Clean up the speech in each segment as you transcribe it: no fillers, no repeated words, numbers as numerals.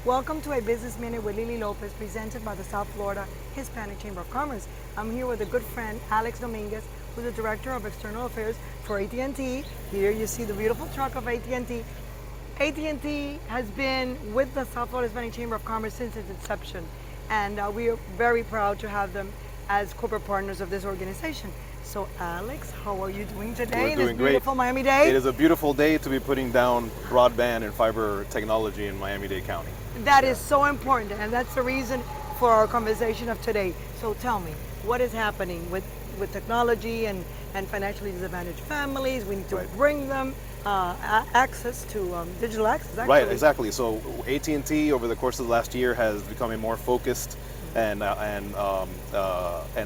Welcome to a Business Minute with Lily Lopez, presented by the South Florida Hispanic Chamber of Commerce. I'm here with a good friend, Alex Dominguez, who's the Director of External Affairs for AT&T. Here you see the beautiful truck of AT&T. AT&T has been with the South Florida Hispanic Chamber of Commerce since its inception, and we are very proud to have them as corporate partners of this organization. So Alex, how are you doing today? We're doing this beautiful great. Miami day? It is a beautiful day to be putting down broadband and fiber technology in Miami-Dade County. That is so important, and that's the reason for our conversation of today. So tell me, what is happening with technology and financially disadvantaged families? We need to bring them access to digital access, actually. Right, exactly. So AT&T over the course of the last year has become a more focused and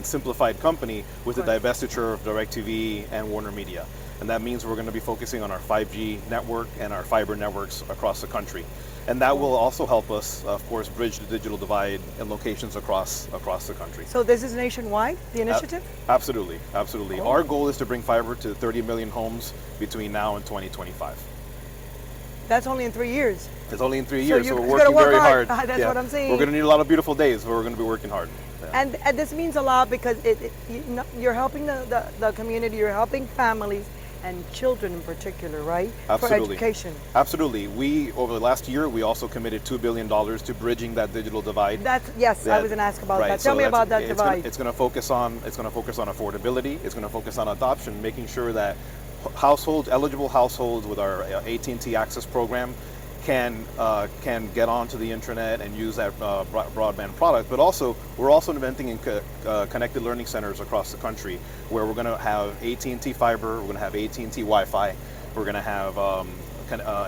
simplified company with the divestiture of DirecTV and Warner Media. And that means we're going to be focusing on our 5G network and our fiber networks across the country. And that will also help us, of course, bridge the digital divide in locations across the country. So this is nationwide, the initiative? Absolutely, absolutely. Oh. Our goal is to bring fiber to 30 million homes between now and 2025. That's only in 3 years. It's only in 3 years, so we're gotta working work very hard. That's what I'm saying. We're going to need a lot of beautiful days, but we're going to be working hard. Yeah. And this means a lot because you're helping the community, you're helping families and children in particular, right? Absolutely. For education. Absolutely. We, over the last year, we also committed $2 billion to bridging that digital divide. I was going to ask about that. Tell me about that divide. It's going to focus on affordability. It's going to focus on adoption, making sure that households, eligible households with our AT&T Access program can get onto the internet and use that broadband product. But also, we're also inventing in connected learning centers across the country where we're going to have AT&T fiber, we're going to have AT&T Wi-Fi, we're going to have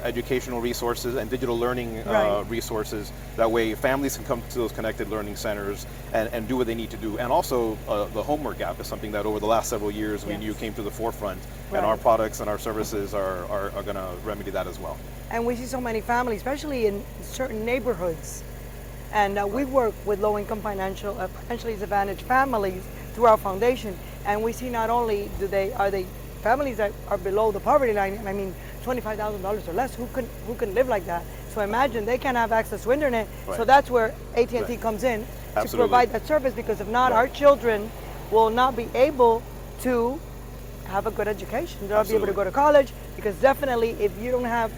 educational resources and digital learning resources. That way families can come to those connected learning centers and do what they need to do. And also the homework gap is something that over the last several years we knew came to the forefront, and our products and our services are going to remedy that as well. And we see so many families, especially in certain neighborhoods. And we work with low-income financially disadvantaged families through our foundation. And we see not only are they families that are below the poverty line, I mean $25,000 or less, who can live like that. So imagine they can't have access to internet. So that's where AT&T comes in to provide that service, because if not, our children will not be able to have a good education. They'll not be able to go to college, because definitely if you don't have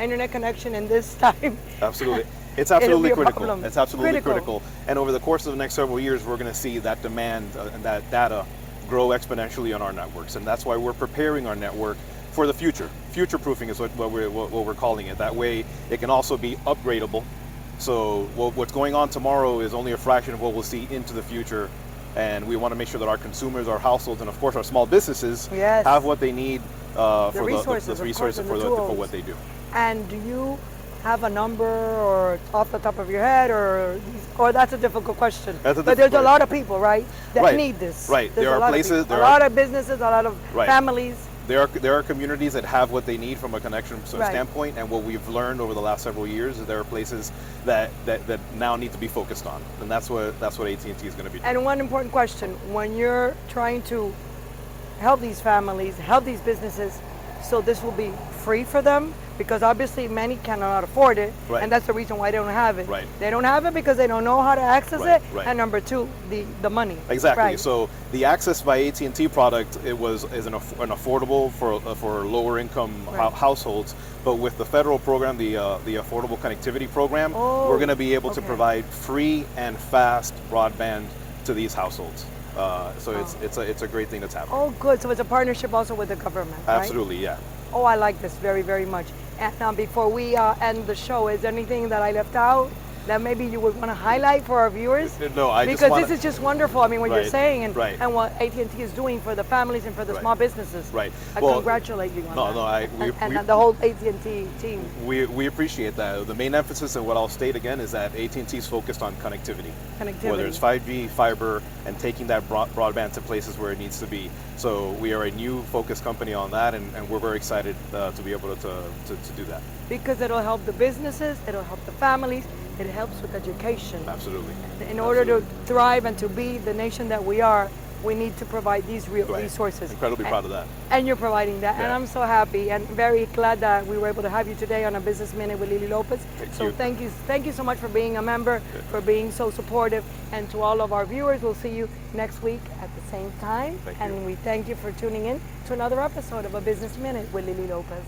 internet connection in this time. Absolutely. It's absolutely critical. Problem. It's absolutely critical. And over the course of the next several years, we're going to see that demand and that data grow exponentially on our networks. And that's why we're preparing our network for the future. Future proofing is what we're calling it. That way it can also be upgradable. So what's going on tomorrow is only a fraction of what we'll see into the future. And we want to make sure that our consumers, our households, and of course our small businesses have what they need for the resources for what they do. And do you have a number or off the top of your head, or that's a difficult question? But there's a lot of people, right, that need this. Right. There's there are places, a lot of businesses, a lot of families. There are communities that have what they need from a connection standpoint, and what we've learned over the last several years is there are places that now need to be focused on, and that's what AT&T is going to be doing. And one important question: when you're trying to help these families, help these businesses, so this will be free for them, because obviously many cannot afford it, and that's the reason why they don't have it. They don't have it because they don't know how to access it, and number two, the money. Exactly. So the Access by AT&T product is an affordable for lower income households, but with the federal program, the Affordable Connectivity Program, we're going to be able to provide free and fast broadband to these households. So it's a great thing that's happening. Oh, good. So it's a partnership also with the government, right? Absolutely, yeah. Oh, I like this very, very much. And before we end the show, is there anything that I left out that maybe you would want to highlight for our viewers? No, because this is just wonderful. I mean, what you're saying and what AT&T is doing for the families and for the small businesses. Right. I congratulate you on that. And the whole AT&T team. We appreciate that. The main emphasis, and what I'll state again, is that AT&T is focused on connectivity. Whether it's 5G, fiber, and taking that broadband to places where it needs to be. So we are a new focused company on that, and we're very excited to be able to do that. Because it'll help the businesses, it'll help the families, it helps with education. Absolutely. In order to thrive and to be the nation that we are, we need to provide these real Right. resources. Incredibly proud of that. And you're providing that, and Yeah. I'm so happy and very glad that we were able to have you today on a Business Minute with Lily Lopez. Thank you. Thank you so much for being a member, for being so supportive, and to all of our viewers, we'll see you next week at the same time. Thank and you. we thank you for tuning in to another episode of A Business Minute with Lily Lopez.